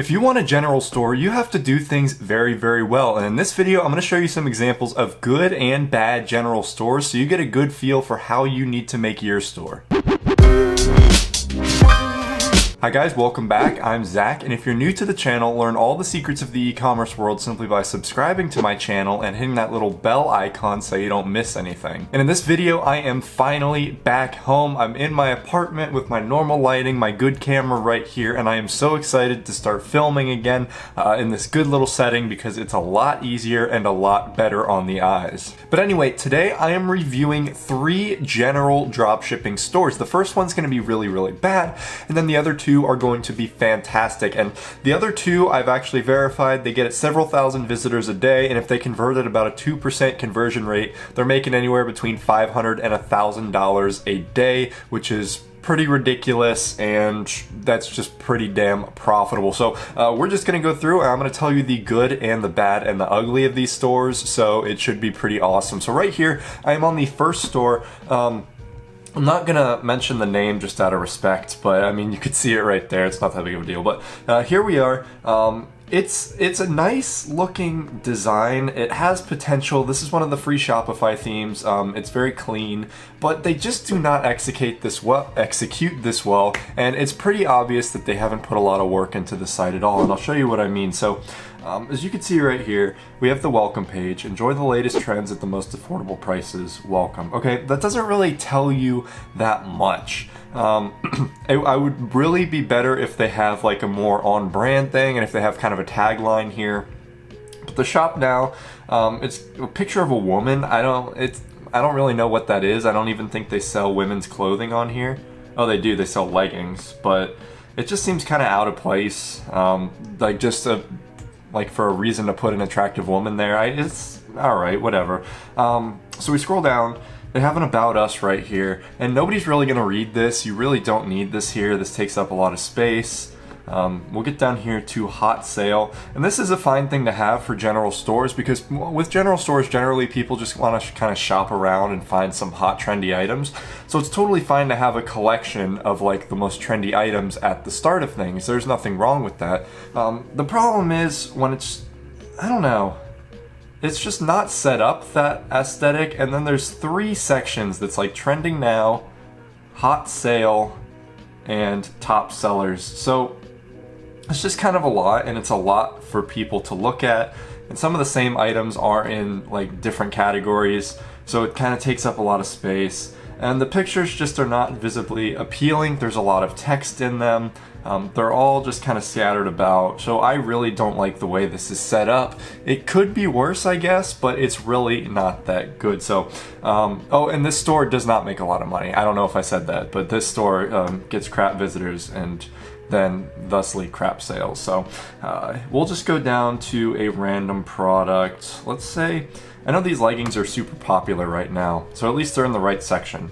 If you want a general store, you have to do things very, very well. And in this video, I'm going to show you some examples of good and bad general stores so you get a good feel for how you need to make your store. Hi guys, welcome back. I'm Zach, and if you're new to the channel, learn all the secrets of the e-commerce world simply by subscribing to my channel and hitting that little bell icon so you don't miss anything. And in this video, I am finally back home. I'm in my apartment with my normal lighting, my good camera right here, and I am so excited to start filming again in this good little setting because it's a lot easier and a lot better on the eyes. But anyway, today I am reviewing 3 general dropshipping stores. The first one's going to be really, really bad, and then the other 2 are going to be fantastic. And the other 2 I've actually verified. They get several thousand visitors a day, and if they convert at about a 2% conversion rate, they're making anywhere between $500 and $1,000 a day, which is pretty ridiculous, and that's just pretty damn profitable. So we're just gonna go through and I'm gonna tell you the good and the bad and the ugly of these stores, so it should be pretty awesome. So right here I am on the first store. I'm not gonna mention the name just out of respect, but I mean, you could see it right there. It's not that big of a deal, but here we are. It's a nice looking design. It has potential. This is one of the free Shopify themes. It's very clean, but they just do not execute this well, and it's pretty obvious that they haven't put a lot of work into the site at all, and I'll show you what I mean. So as you can see right here, we have the welcome page. Enjoy the latest trends at the most affordable prices. Welcome. Okay, that doesn't really tell you that much. I would really be better if they have like a more on-brand thing, and if they have kind of a tagline here. But the shop now, it's a picture of a woman. I don't really know what that is. I don't even think they sell women's clothing on here. Oh, they do. They sell leggings, but it just seems kind of out of place. Like for a reason to put an attractive woman there. It's alright, whatever. So we scroll down, they have an about us right here, and nobody's really gonna read this. You really don't need this here. This takes up a lot of space. We'll get down here to hot sale, and this is a fine thing to have for general stores, because with general stores generally people just want to kind of shop around and find some hot trendy items, so it's totally fine to have a collection of like the most trendy items at the start of things. There's nothing wrong with that. The problem is when it's, I don't know, it's just not set up that aesthetic, and then there's 3 sections that's like trending now, hot sale, and top sellers. So it's just kind of a lot, and it's a lot for people to look at, and some of the same items are in like different categories, so it kind of takes up a lot of space, and the pictures just are not visibly appealing. There's a lot of text in them. They're all just kind of scattered about, so I really don't like the way this is set up. It could be worse, I guess, but it's really not that good. So, oh, and this store does not make a lot of money. I don't know if I said that, but this store gets crap visitors and then thusly crap sales. So we'll just go down to a random product. Let's say, I know these leggings are super popular right now, so at least they're in the right section.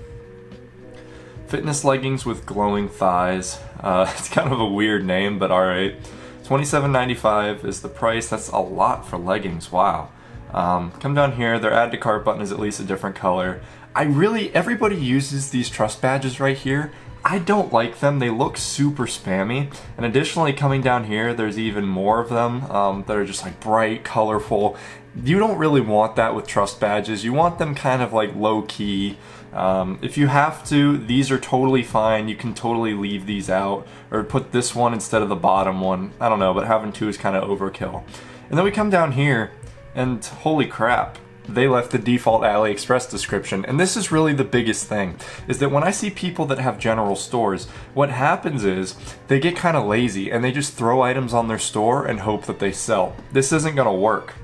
Fitness leggings with glowing thighs. It's kind of a weird name, but alright. $27.95 is the price. That's a lot for leggings, wow. Come down here, their add to cart button is at least a different color. Everybody uses these trust badges right here. I don't like them. They look super spammy. And additionally, coming down here, there's even more of them that are just like bright, colorful. You don't really want that with trust badges. You want them kind of like low-key. If you have to, these are totally fine. You can totally leave these out or put this one instead of the bottom one. I don't know, but having 2 is kind of overkill. And then we come down here, and holy crap, they left the default AliExpress description. And this is really the biggest thing, is that when I see people that have general stores, what happens is they get kind of lazy and they just throw items on their store and hope that they sell. This isn't gonna work.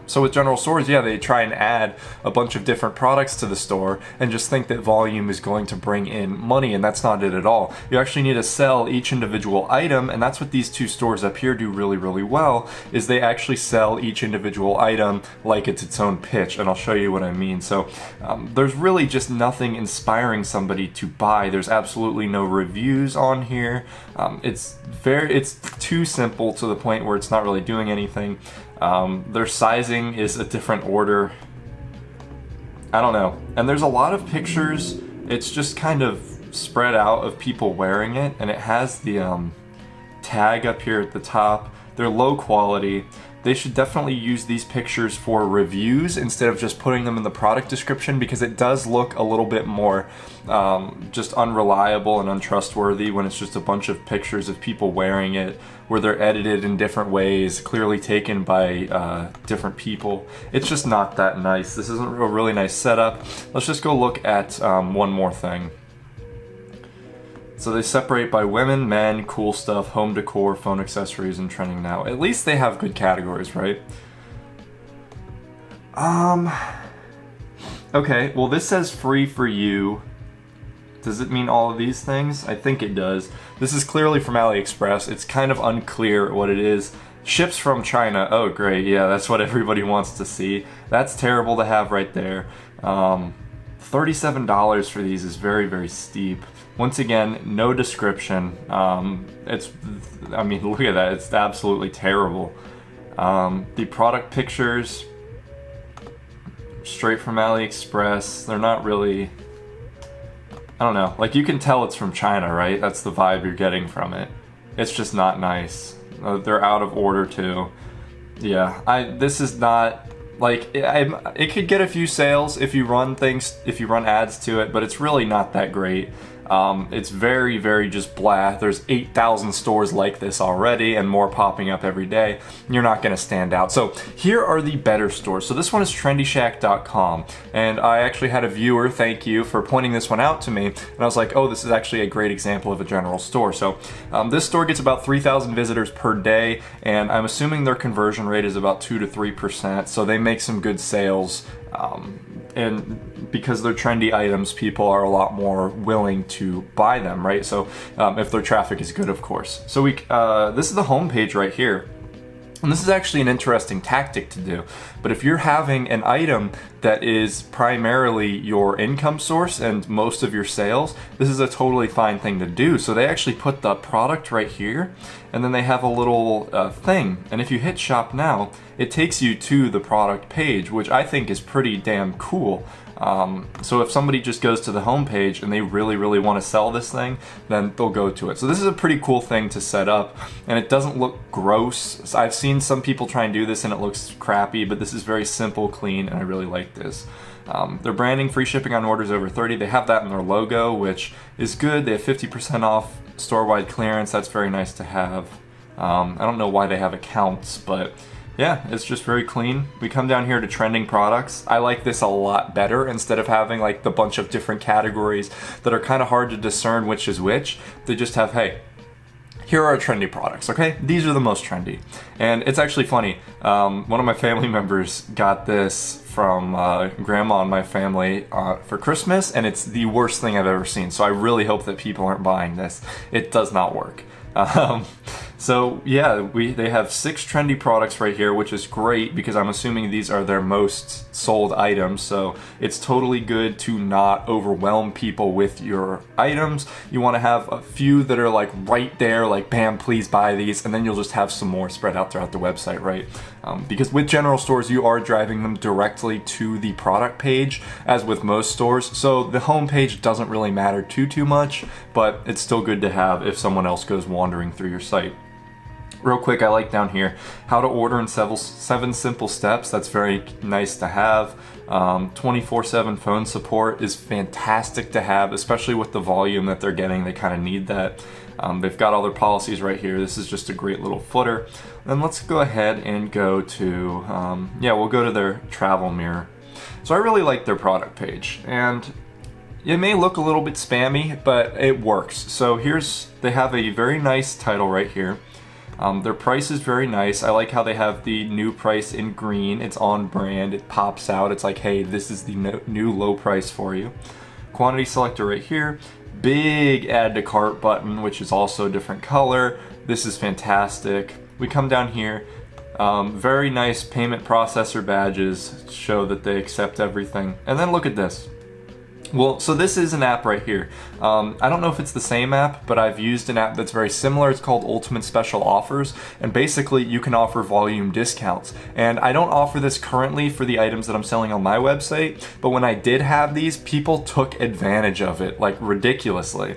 So with general stores, yeah, they try and add a bunch of different products to the store and just think that volume is going to bring in money, and that's not it at all. You actually need to sell each individual item, and that's what these 2 stores up here do really, really well, is they actually sell each individual item like it's its own pitch, and I'll show you what I mean. So there's really just nothing inspiring somebody to buy. There's absolutely no reviews on here. It's too simple to the point where it's not really doing anything. Their sizing is a different order. I don't know. And there's a lot of pictures. It's just kind of spread out of people wearing it, and it has the tag up here at the top. They're low quality. They should definitely use these pictures for reviews instead of just putting them in the product description, because it does look a little bit more just unreliable and untrustworthy when it's just a bunch of pictures of people wearing it, where they're edited in different ways, clearly taken by different people. It's just not that nice. This isn't a really nice setup. Let's just go look at one more thing. So they separate by women, men, cool stuff, home decor, phone accessories, and trending now. At least they have good categories, right? Okay, well this says free for you. Does it mean all of these things? I think it does. This is clearly from AliExpress. It's kind of unclear what it is. Ships from China. Oh great, yeah, that's what everybody wants to see. That's terrible to have right there. $37 for these is very, very steep. Once again, no description. I mean, look at that. It's absolutely terrible. The product pictures, straight from AliExpress. They're not really, I don't know. Like, you can tell it's from China, right? That's the vibe you're getting from it. It's just not nice. They're out of order too. Yeah, this is not, like, it could get a few sales if you run ads to it, but it's really not that great. It's very, very just blah. There's 8,000 stores like this already and more popping up every day. You're not going to stand out. So here are the better stores. So this one is TrendyShack.com, and I actually had a viewer, thank you, for pointing this one out to me, and I was like, oh, this is actually a great example of a general store. So this store gets about 3,000 visitors per day, and I'm assuming their conversion rate is about 2 to 3%, so they make some good sales. And because they're trendy items, people are a lot more willing to buy them, right? So if their traffic is good, of course. So this is the homepage right here. And this is actually an interesting tactic to do. But if you're having an item that is primarily your income source and most of your sales, this is a totally fine thing to do. So they actually put the product right here, and then they have a little thing. And if you hit shop now, it takes you to the product page, which I think is pretty damn cool. So if somebody just goes to the home page and they really, really want to sell this thing, then they'll go to it. So this is a pretty cool thing to set up, and it doesn't look gross. So I've seen some people try and do this and it looks crappy, but this is very simple, clean, and I really like this. They're branding free shipping on orders over 30. They have that in their logo, which is good. They have 50% off store-wide clearance. That's very nice to have. I don't know why they have accounts, but yeah, it's just very clean. We come down here to trending products. I like this a lot better. Instead of having like the bunch of different categories that are kind of hard to discern which is which, they just have, hey, here are trendy products, okay? These are the most trendy. And it's actually funny. One of my family members got this from grandma and my family for Christmas, and it's the worst thing I've ever seen. So I really hope that people aren't buying this. It does not work. So yeah, they have 6 trendy products right here, which is great because I'm assuming these are their most sold items. So it's totally good to not overwhelm people with your items. You want to have a few that are like right there, like bam, please buy these, and then you'll just have some more spread out throughout the website, right? Because with general stores, you are driving them directly to the product page, as with most stores. So the home page doesn't really matter too much, but it's still good to have if someone else goes wandering through your site. Real quick, I like down here, how to order in 7 simple steps. That's very nice to have. 24/7 phone support is fantastic to have, especially with the volume that they're getting. They kind of need that. They've got all their policies right here. This is just a great little footer. Then let's go ahead and go to, we'll go to their travel mirror. So I really like their product page, and it may look a little bit spammy, but it works. So they have a very nice title right here. Their price is very nice. I like how they have the new price in green. It's on brand. It pops out. It's like, hey, this is the new low price for you. Quantity selector right here. Big add to cart button, which is also a different color. This is fantastic. We come down here. Very nice payment processor badges show that they accept everything. And then look at this. Well, so this is an app right here. I don't know if it's the same app, but I've used an app that's very similar. It's called Ultimate Special Offers, and basically you can offer volume discounts. And I don't offer this currently for the items that I'm selling on my website, but when I did have these, people took advantage of it, like ridiculously.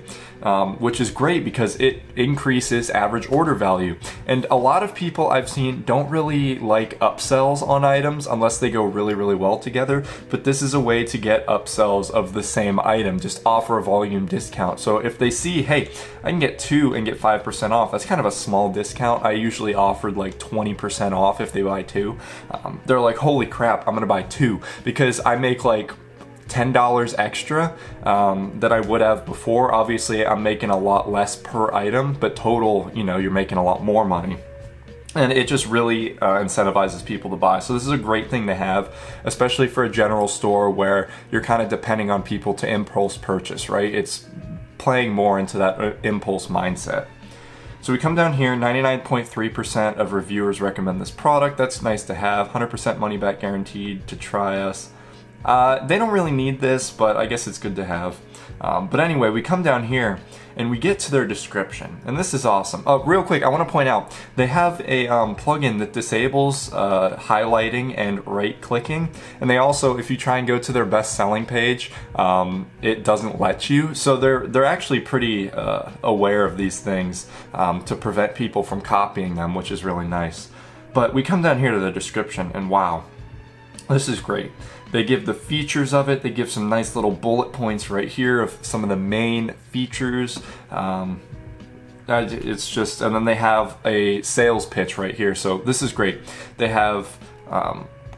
which is great because it increases average order value. And a lot of people I've seen don't really like upsells on items unless they go really, really well together. But this is a way to get upsells of the same item. Just offer a volume discount. So if they see, hey, I can get 2 and get 5% off, that's kind of a small discount. I usually offered like 20% off if they buy 2. They're like, holy crap, I'm gonna buy 2 because I make like $10 extra that I would have before. Obviously, I'm making a lot less per item, but total, you know, you're making a lot more money. And it just really incentivizes people to buy. So this is a great thing to have, especially for a general store where you're kind of depending on people to impulse purchase, right? It's playing more into that impulse mindset. So we come down here, 99.3% of reviewers recommend this product. That's nice to have. 100% money back guaranteed to try us. They don't really need this, but I guess it's good to have. But anyway, we come down here and we get to their description, and this is awesome. Real quick, I want to point out they have a plugin that disables highlighting and right clicking, and they also, if you try and go to their best selling page, it doesn't let you. So they're actually pretty aware of these things to prevent people from copying them, which is really nice. But we come down here to the description, and wow, this is great. They give the features of it. They give some nice little bullet points right here of some of the main features. It's just, and then they have a sales pitch right here. So this is great. They have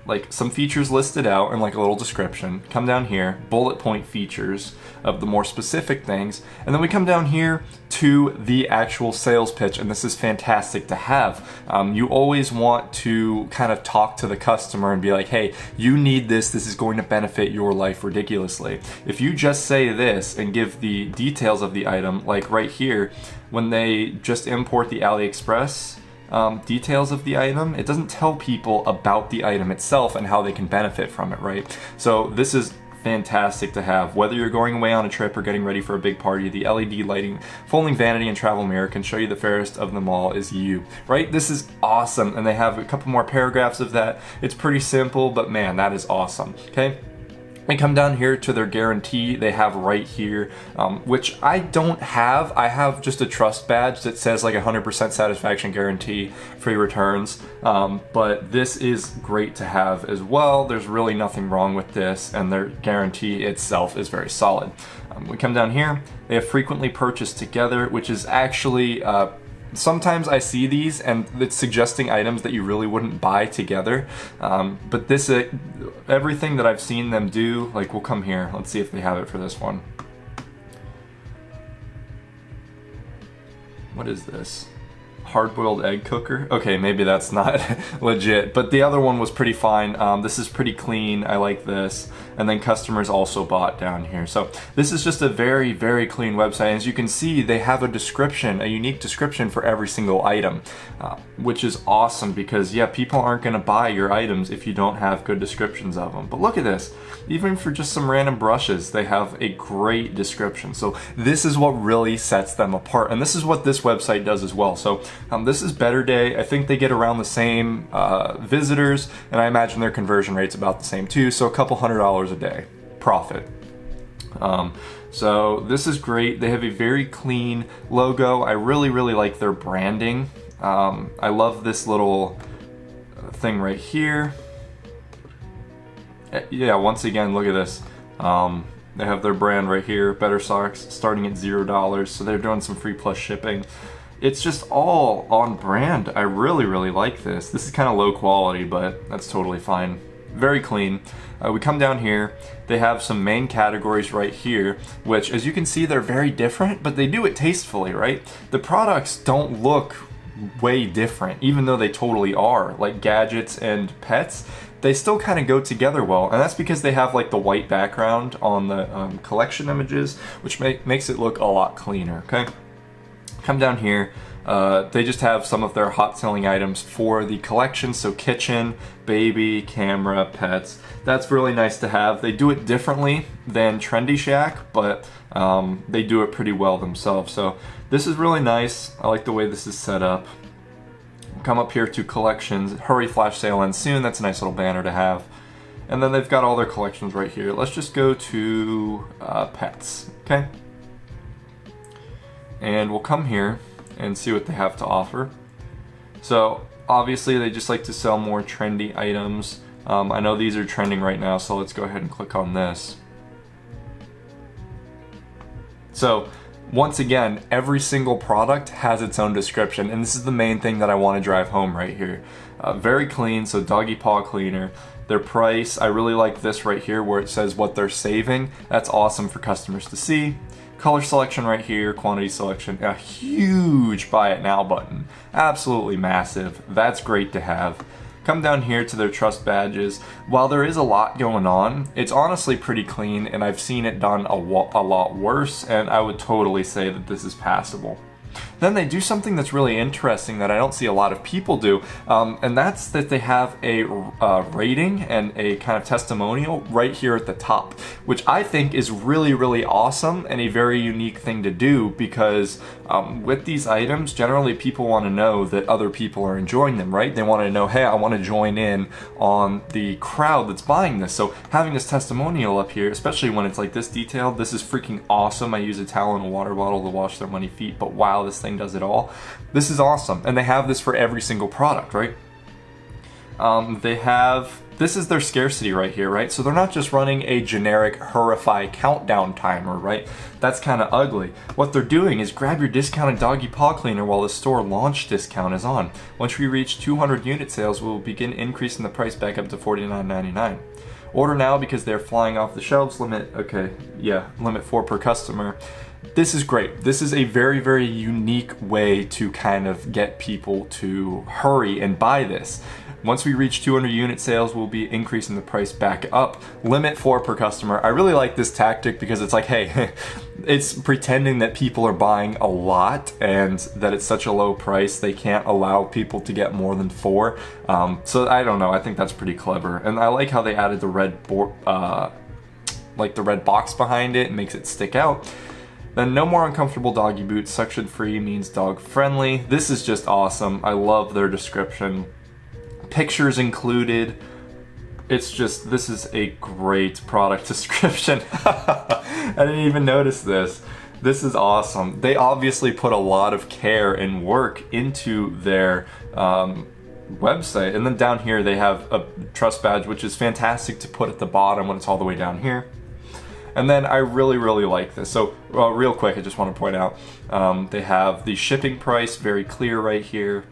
like some features listed out and like a little description. Come down here, bullet point features of the more specific things, and then we come down here to the actual sales pitch, and this is fantastic to have. You always want to kind of talk to the customer and be like, hey, you need this is going to benefit your life ridiculously. If you just say this and give the details of the item, like right here, when they just import the AliExpress details of the item, it doesn't tell people about the item itself and how they can benefit from it, right? So this is fantastic to have. Whether you're going away on a trip or getting ready for a big party, the LED lighting, folding vanity, and travel mirror can show you the fairest of them all is you, right? This is awesome, and they have a couple more paragraphs of that. It's pretty simple, but man, that is awesome, okay? We come down here to their guarantee they have right here, which I don't have. I have just a trust badge that says like 100% satisfaction guarantee, free returns, but this is great to have as well. There's really nothing wrong with this, and their guarantee itself is very solid. We come down here, they have frequently purchased together, which is actually sometimes I see these and it's suggesting items that you really wouldn't buy together, but this everything that I've seen them do, like we'll come here, let's see if they have it for this one. What is this? Hard-boiled egg cooker? Okay, maybe that's not legit, but the other one was pretty fine. This is pretty clean. I like this. And then customers also bought down here. So this is just a very, very clean website. As you can see, they have a description, a unique description for every single item, which is awesome because, yeah, people aren't going to buy your items if you don't have good descriptions of them. But look at this. Even for just some random brushes, they have a great description. So this is what really sets them apart. And this is what this website does as well. So this is Better Day. I think they get around the same visitors, and I imagine their conversion rate's about the same too. So a couple $100 a day profit. So this is great. They have a very clean logo. I really, really like their branding. I love this little thing right here. Yeah, once again, look at this. They have their brand right here, Better Socks, starting at $0. So they're doing some free plus shipping. It's just all on brand. I really, really like this. This is kind of low quality, but that's totally fine. Very clean. We come down here. They have some main categories right here, which, as you can see, they're very different, but they do it tastefully, right? The products don't look way different, even though they totally are. Like gadgets and pets, they still kind of go together well, and that's because they have like the white background on the collection images, which makes it look a lot cleaner, okay? Come down here, they just have some of their hot selling items for the collection, so kitchen, baby, camera, pets. That's really nice to have. They do it differently than Trendy Shack, but they do it pretty well themselves. So this is really nice. I like the way this is set up. Come up here to collections, hurry flash sale ends soon. That's a nice little banner to have. And then they've got all their collections right here. Let's just go to pets, okay? and we'll come here and see what they have to offer. So obviously they just like to sell more trendy items. I know these are trending right now, so let's go ahead and click on this. So once again, every single product has its own description, and this is the main thing that I want to drive home right here. Very clean, so doggy paw cleaner. Their price, I really like this right here where it says what they're saving. That's awesome for customers to see. Color selection right here, quantity selection, a huge buy it now button. Absolutely massive. That's great to have. Come down here to their trust badges. While there is a lot going on, it's honestly pretty clean, and I've seen it done a lot worse, and I would totally say that this is passable. Then they do something that's really interesting that I don't see a lot of people do, and that's that they have a rating and a kind of testimonial right here at the top, which I think is really awesome and a very unique thing to do, because with these items, generally people want to know that other people are enjoying them, right? They want to know, hey, I want to join in on the crowd that's buying this. So having this testimonial up here, especially when it's like this detailed, this is freaking awesome. I use a towel and a water bottle to wash their money feet, but wow, this thing does it all. This is awesome, and they have this for every single product, right? This is their scarcity right here, right? So they're not just running a generic Hurify countdown timer, right? That's kind of ugly. What they're doing is grab your discounted doggy paw cleaner while the store launch discount is on. Once we reach 200 unit sales, we'll begin increasing the price back up to $49.99. Order now because they're flying off the shelves. Limit 4 per customer. This is great. This is a very unique way to kind of get people to hurry and buy this. Once we reach 200 unit sales, we'll be increasing the price back up. Limit 4 per customer. I really like this tactic because it's like, hey, it's pretending that people are buying a lot and that it's such a low price they can't allow people to get more than 4. So I don't know. I think that's pretty clever, and I like how they added the red the red box behind it. It makes it stick out. Then no more uncomfortable doggy boots. Suction free means dog friendly. This is just awesome. I love their description. Pictures included. It's just, this is a great product description. I didn't even notice this. This is awesome. They obviously put a lot of care and work into their website. And then down here they have a trust badge, which is fantastic to put at the bottom when it's all the way down here. And then I really like this. So real quick, I just want to point out, they have the shipping price very clear right here.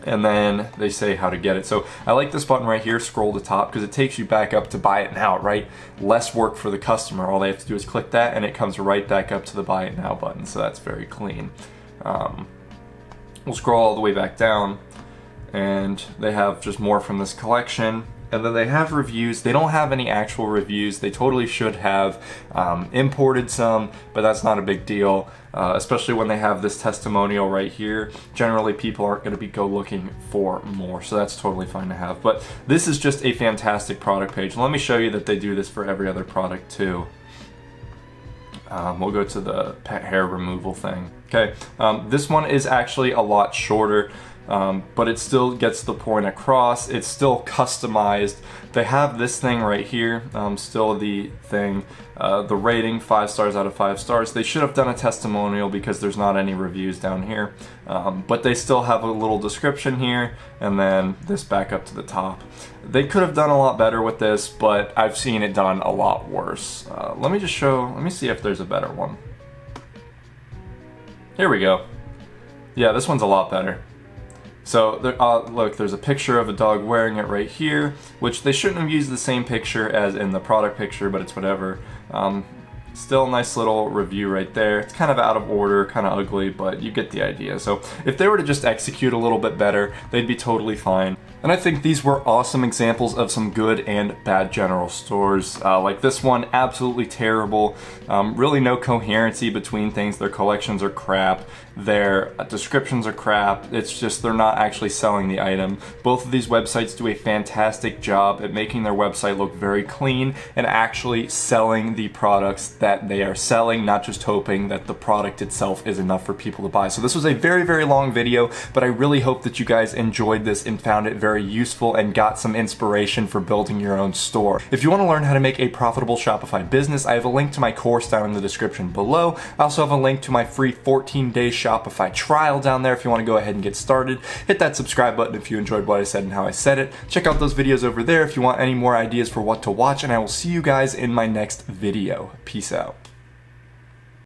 And then they say how to get it. So I like this button right here, scroll to top, because it takes you back up to buy it now, right? Less work for the customer. All they have to do is click that and it comes right back up to the buy it now button. So that's very clean. We'll scroll all the way back down and they have just more from this collection. And then they have reviews. They don't have any actual reviews. They totally should have imported some, but that's not a big deal, especially when they have this testimonial right here. Generally, people aren't going to go looking for more, so that's totally fine to have. But this is just a fantastic product page. Let me show you that they do this for every other product too. We'll go to the pet hair removal thing. Okay, this one is actually a lot shorter. But it still gets the point across. It's still customized. They have this thing right here, still the thing, the rating 5 stars out of 5 stars. They should have done a testimonial because there's not any reviews down here, but they still have a little description here and then this back up to the top. They could have done a lot better with this, but I've seen it done a lot worse. Let me see if there's a better one. Here we go. Yeah, this one's a lot better. So look, there's a picture of a dog wearing it right here, which they shouldn't have used the same picture as in the product picture, but it's whatever. Still a nice little review right there. It's kind of out of order, kind of ugly, but you get the idea. So if they were to just execute a little bit better, they'd be totally fine. And I think these were awesome examples of some good and bad general stores. Like this one, absolutely terrible. Really no coherency between things. Their collections are crap. Their descriptions are crap. It's just they're not actually selling the item. Both of these websites do a fantastic job at making their website look very clean and actually selling the products that they are selling, not just hoping that the product itself is enough for people to buy. So this was a very, very long video, but I really hope that you guys enjoyed this and found it very useful and got some inspiration for building your own store. If you want to learn how to make a profitable Shopify business, I have a link to my course down in the description below. I also have a link to my free 14-day Shopify trial down there if you want to go ahead and get started. Hit that subscribe button if you enjoyed what I said and how I said it. Check out those videos over there if you want any more ideas for what to watch, and I will see you guys in my next video. Peace out.